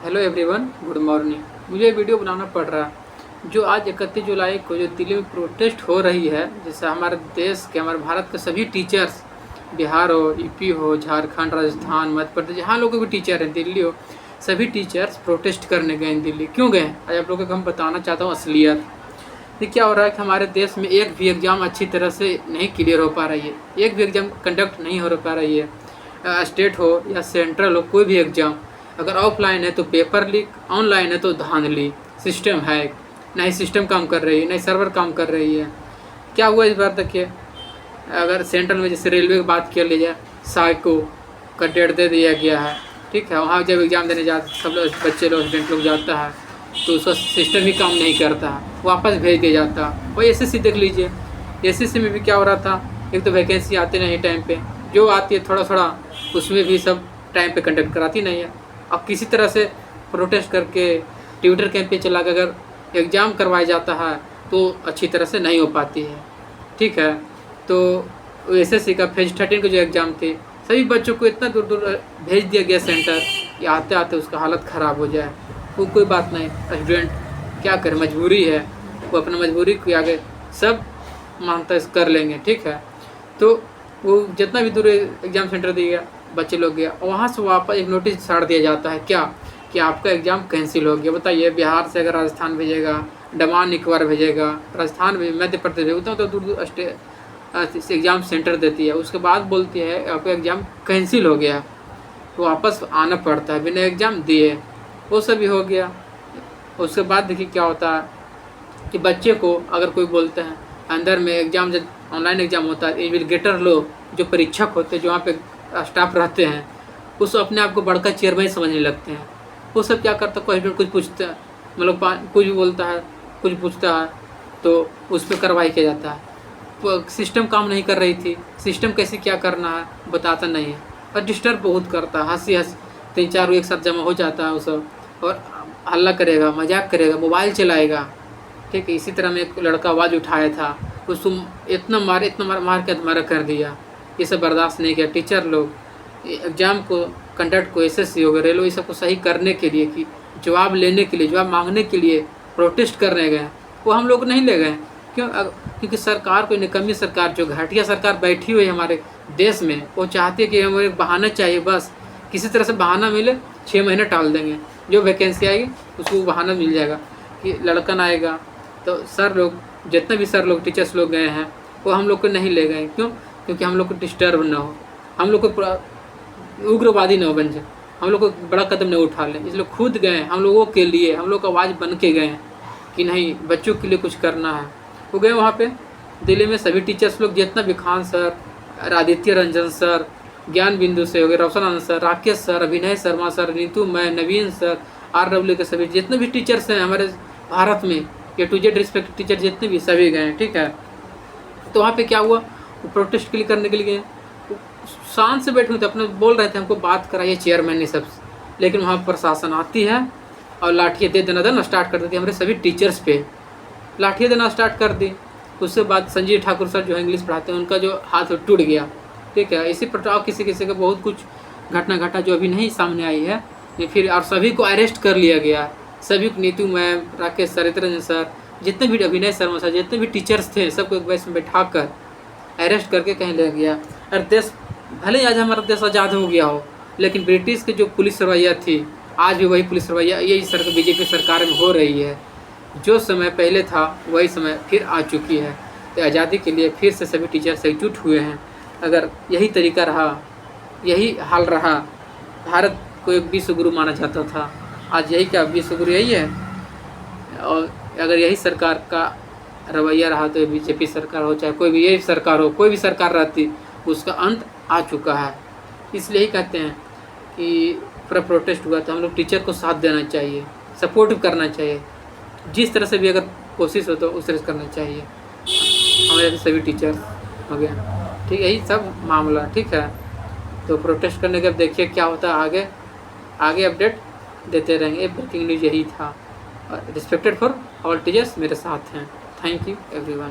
Hello everyone, good morning. मुझे video बनाना पड़ रहा है जो आज 31 जुलाई को जो दिल्ली में प्रोटेस्ट हो रही है, जिससे हमारे देश के, हमारे भारत के सभी टीचर्स, बिहार हो, यूपी हो, झारखंड, राजस्थान, मध्य प्रदेश, जहाँ लोगों के टीचर हैं, दिल्ली हो, सभी टीचर्स प्रोटेस्ट करने गए हैं दिल्ली। क्यों गए? आज आप लोगों को हम बताना चाहता हूँ असलियत। ये क्या हो रहा है कि हमारे देश में एक भी एग्ज़ाम अच्छी तरह से नहीं क्लियर हो पा रही है, एक भी एग्ज़ाम कंडक्ट नहीं हो पा रही है। स्टेट हो या सेंट्रल हो, कोई भी एग्ज़ाम अगर ऑफलाइन है तो पेपर लीक, ऑनलाइन है तो धांधली, सिस्टम है नहीं, सिस्टम काम कर रही है नहीं, सर्वर काम कर रही है। क्या हुआ इस बार? देखिए, अगर सेंट्रल में जैसे रेलवे की बात कर ली जाए, साइको का डेट दे दिया गया है, ठीक है। वहाँ जब एग्ज़ाम देने जाते सब लोग, बच्चे लोग, स्टूडेंट लोग जाता है तो उसका सिस्टम ही काम नहीं करता है, वापस भेज दिया जाता है। वही एसएससी देख लीजिए, एसएससी में भी क्या हो रहा था, एक तो वैकेंसी आती नहीं टाइम पे, जो आती है थोड़ा थोड़ा, उसमें भी सब टाइम पे कंडक्ट कराती नहीं है। अब किसी तरह से प्रोटेस्ट करके ट्विटर कैंपेन चला के अगर एग्ज़ाम करवाया जाता है तो अच्छी तरह से नहीं हो पाती है, ठीक है। तो एसएससी का फेज 13 के जो एग्ज़ाम थे, सभी बच्चों को इतना दूर दूर भेज दिया गया सेंटर कि आते आते उसका हालत ख़राब हो जाए। वो कोई बात नहीं, स्टूडेंट क्या करे, मजबूरी है, वो अपना मजबूरी के आगे सब मानता कर लेंगे, ठीक है। तो वो जितना भी दूर एग्ज़ाम सेंटर दिया बच्चे लोग गया, वहाँ से वापस एक नोटिस छाड़ दिया जाता है क्या कि आपका एग्ज़ाम कैंसिल हो गया। बताइए, बिहार से अगर राजस्थान भेजेगा, अंडमान निकोबार भेजेगा, राजस्थान में मध्य प्रदेश भेजेगा, उतना तो दूर दूर एग्ज़ाम सेंटर देती है, उसके बाद बोलती है आपका एग्ज़ाम कैंसिल हो गया, तो वापस आना पड़ता है बिना एग्ज़ाम दिए। वो सब भी हो गया। उसके बाद देखिए क्या होता है कि बच्चे को अगर कोई बोलते हैं अंदर में एग्ज़ाम, जब ऑनलाइन एग्ज़ाम होता है, इन्विजिलेटर लोग जो परीक्षक होते हैं, जो वहाँ पे स्टाफ रहते हैं, उस अपने आप को बड़का चेयरमैन समझने लगते हैं। वो सब क्या करता है, कोई स्टूडेंट कुछ पूछता है, मतलब कुछ भी बोलता है, कुछ पूछता है तो उस पर कार्रवाई किया जाता है। सिस्टम काम नहीं कर रही थी, सिस्टम कैसे क्या करना है बताता नहीं है, और डिस्टर्ब बहुत करता है। हंसी 3-4 एक साथ जमा हो जाता है वो सब, और हल्ला करेगा, मजाक करेगा, मोबाइल चलाएगा, ठीक है। इसी तरह में एक लड़का आवाज़ उठाया था, उसको इतना मार के अधमरा कर दिया। ये सब बर्दाश्त नहीं किया। टीचर लोग एग्ज़ाम को, कंडक्ट को, एसएससी हो गया, रेलवे, ये सब को सही करने के लिए, कि जवाब लेने के लिए, जवाब मांगने के लिए प्रोटेस्ट करने गए, वो हम लोग नहीं ले गए। क्यों? क्योंकि सरकार, कोई निकम्मी सरकार, जो घटिया सरकार बैठी हुई है हमारे देश में, वो चाहती है कि हमें एक बहाना चाहिए, बस किसी तरह से बहाना मिले, 6 महीने टाल देंगे, जो वैकेंसी आएगी उसको बहाना मिल जाएगा कि लड़कन आएगा। तो सर लोग, जितने भी सर लोग, टीचर्स लोग गए हैं, वो हम लोग को नहीं ले गए। क्यों? क्योंकि हम लोग को डिस्टर्ब ना हो, हम लोग को पूरा उग्रवादी ना हो बन जाए, हम लोग को बड़ा कदम नहीं उठा लें, इसलिए खुद गए हम लोगों के लिए, हम लोग का आवाज़ बन के गए कि नहीं, बच्चों के लिए कुछ करना है। वो गए वहाँ पे दिल्ली में, सभी टीचर्स लोग, जितना भी खान सर, आदित्य रंजन सर, ज्ञान बिंदु से हो गए, रोशन आनंद सर, राकेश सर, अभिनय शर्मा सर, नीतू, मैं, नवीन सर, RW के सभी जितने भी टीचर्स हैं हमारे भारत में, A to Z respect teacher जितने भी, सभी गए, ठीक है। तो वहाँ पे क्या हुआ, वो प्रोटेस्ट के लिए करने के लिए गए, शांत से बैठे हुए थे, अपने बोल रहे थे हमको बात कराइए चेयरमैन ने सब, लेकिन वहाँ प्रशासन आती है और लाठियाँ दे देना स्टार्ट कर देती है हमारे सभी टीचर्स पे, लाठियाँ देना स्टार्ट कर दी। उसके बाद संजीव ठाकुर सर जो इंग्लिश पढ़ाते हैं, उनका जो हाथ टूट गया, ठीक है। इसी प्रकार किसी किसी का बहुत कुछ घटना घटा जो अभी नहीं सामने आई है, ये फिर, और सभी को अरेस्ट कर लिया गया, सभी को, Neetu ma'am, Rakesh sir, Ranjan sir, जितने भी, अभिनय शर्मा सर, जितने भी टीचर्स थे, सबको एक बैच में बैठा कर अरेस्ट करके कहीं ले गया। और देश, भले आज हमारा देश आज़ाद हो गया हो, लेकिन ब्रिटिश की जो पुलिस रवैया थी, आज भी वही पुलिस रवैया यही बीजेपी सरकार में हो रही है। जो समय पहले था वही समय फिर आ चुकी है। तो आज़ादी के लिए फिर से सभी टीचर्स एकजुट हुए हैं। अगर यही तरीका रहा, यही हाल रहा, भारत को एक विश्व गुरु माना जाता था, आज यही क्या विश्व गुरु यही है। और अगर यही सरकार का रवैया रहा तो बीजेपी सरकार हो, चाहे कोई भी, यही सरकार हो, कोई भी सरकार रहती, उसका अंत आ चुका है। इसलिए ही कहते हैं कि पूरा प्रोटेस्ट हुआ तो हम लोग टीचर को साथ देना चाहिए, सपोर्ट करना चाहिए, जिस तरह से भी अगर कोशिश हो तो उस तरह से करना चाहिए। हमारे सभी टीचर हो गया, ठीक है, यही सब मामला, ठीक है। तो प्रोटेस्ट करने के अब देखिए क्या होता है, आगे अपडेट देते रहेंगे। ब्रेकिंग न्यूज़ यही था। रिस्पेक्टेड फॉर ऑल टीचर्स मेरे साथ हैं। Thank you everyone.